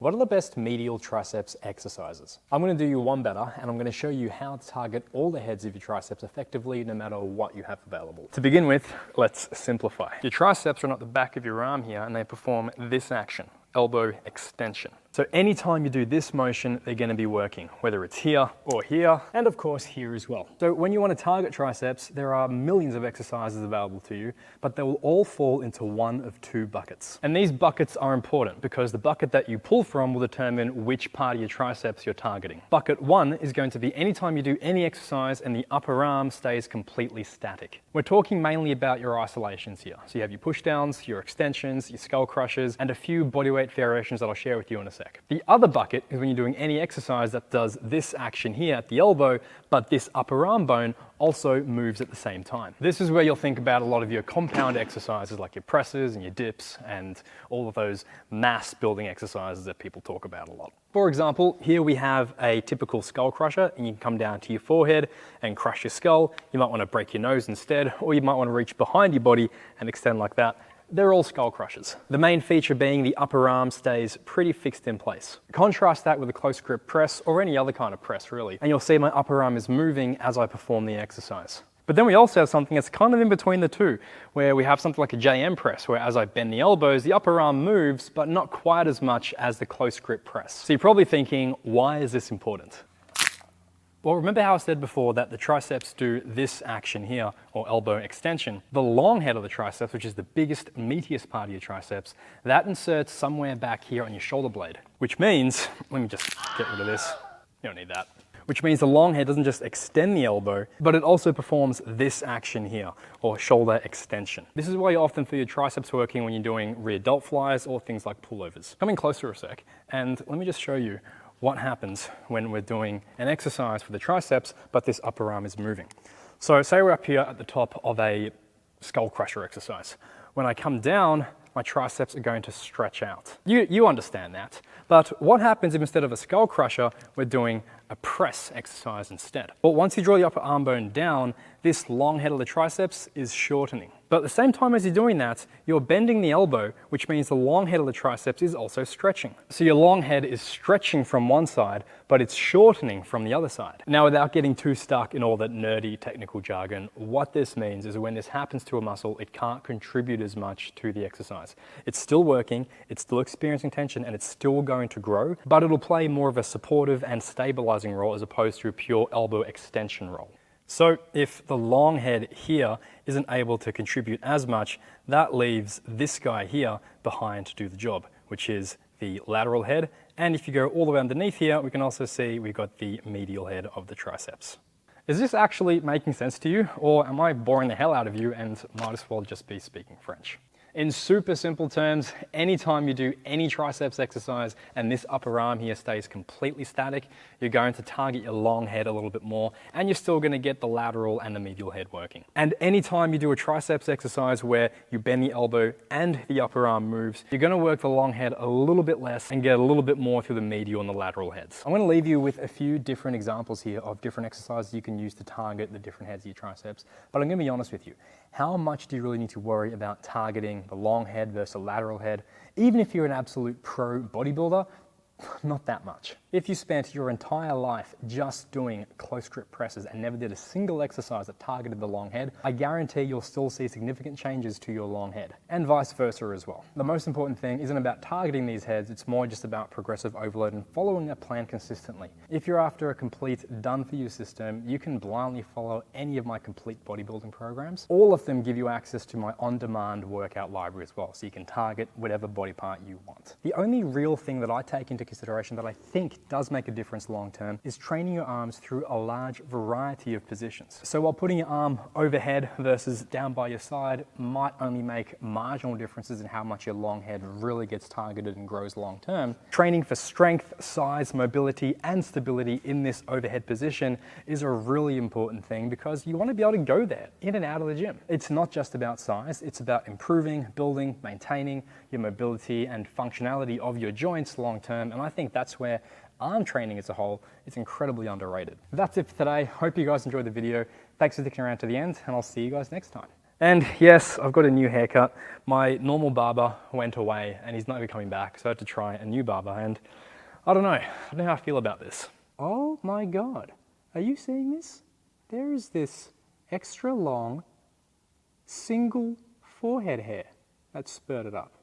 What are the best medial triceps exercises? I'm going to do you one better, and I'm going to show you how to target all the heads of your triceps effectively no matter what you have available. To begin with, let's simplify. Your triceps are at the back of your arm here and they perform this action, elbow extension. So anytime you do this motion, they're going to be working, whether it's here or here, and of course here as well. So when you want to target triceps, there are millions of exercises available to you, but they will all fall into one of two buckets. And these buckets are important because the bucket that you pull from will determine which part of your triceps you're targeting. Bucket one is going to be anytime you do any exercise and the upper arm stays completely static. We're talking mainly about your isolations here. So you have your push downs, your extensions, your skull crushers, and a few bodyweight variations that I'll share with you in a sec. The other bucket is when you're doing any exercise that does this action here at the elbow, but this upper arm bone also moves at the same time. This is where you'll think about a lot of your compound exercises like your presses and your dips and all of those mass building exercises that people talk about a lot. For example, here we have a typical skull crusher, and you can come down to your forehead and crush your skull. You might want to break your nose instead, or you might want to reach behind your body and extend like that. They're all skull crushers. The main feature being the upper arm stays pretty fixed in place. Contrast that with a close grip press or any other kind of press really, and you'll see my upper arm is moving as I perform the exercise. But then we also have something that's kind of in between the two, where we have something like a JM press, where as I bend the elbows, the upper arm moves, but not quite as much as the close grip press. So you're probably thinking, why is this important? Well, remember how I said before that the triceps do this action here, or elbow extension. The long head of the triceps, which is the biggest, meatiest part of your triceps, that inserts somewhere back here on your shoulder blade. Which means, let me just get rid of this, you don't need that. Which means the long head doesn't just extend the elbow, but it also performs this action here, or shoulder extension. This is why you often feel your triceps working when you're doing rear delt flies or things like pullovers. Coming closer a sec, and let me just show you what happens when we're doing an exercise for the triceps, but this upper arm is moving. So say we're up here at the top of a skull crusher exercise. When I come down, my triceps are going to stretch out. You understand that. But what happens if instead of a skull crusher, we're doing a press exercise instead? Well, once you draw the upper arm bone down, this long head of the triceps is shortening. But at the same time as you're doing that, you're bending the elbow, which means the long head of the triceps is also stretching. So your long head is stretching from one side, but it's shortening from the other side. Now, without getting too stuck in all that nerdy technical jargon, what this means is when this happens to a muscle, it can't contribute as much to the exercise. It's still working, it's still experiencing tension, and it's still going to grow, but it'll play more of a supportive and stabilizing role as opposed to a pure elbow extension role. So if the long head here isn't able to contribute as much, that leaves this guy here behind to do the job, which is the lateral head. And if you go all the way underneath here, we can also see we've got the medial head of the triceps. Is this actually making sense to you, or am I boring the hell out of you and might as well just be speaking French? In super simple terms, anytime you do any triceps exercise and this upper arm here stays completely static, you're going to target your long head a little bit more, and you're still going to get the lateral and the medial head working. And anytime you do a triceps exercise where you bend the elbow and the upper arm moves, you're going to work the long head a little bit less and get a little bit more through the medial and the lateral heads. I'm going to leave you with a few different examples here of different exercises you can use to target the different heads of your triceps, but I'm going to be honest with you. How much do you really need to worry about targeting the long head versus the lateral head? Even if you're an absolute pro bodybuilder, not that much. If you spent your entire life just doing close grip presses and never did a single exercise that targeted the long head, I guarantee you'll still see significant changes to your long head, and vice versa as well. The most important thing isn't about targeting these heads, it's more just about progressive overload and following a plan consistently. If you're after a complete done-for-you system, you can blindly follow any of my complete bodybuilding programs. All of them give you access to my on-demand workout library as well, so you can target whatever body part you want. The only real thing that I take into consideration that I think does make a difference long term is training your arms through a large variety of positions. So while putting your arm overhead versus down by your side might only make marginal differences in how much your long head really gets targeted and grows long term, training for strength, size, mobility, and stability in this overhead position is a really important thing because you want to be able to go there, in and out of the gym. It's not just about size, it's about improving, building, maintaining your mobility and functionality of your joints long term, and I think that's where arm training as a whole is incredibly underrated. That's it for today. Hope you guys enjoyed the video. Thanks for sticking around to the end, and I'll see you guys next time. And yes, I've got a new haircut. My normal barber went away and he's not coming back, so I had to try a new barber, and I don't know how I feel about this. Oh my God, are you seeing this? There is this extra long, single forehead hair that's spurted up.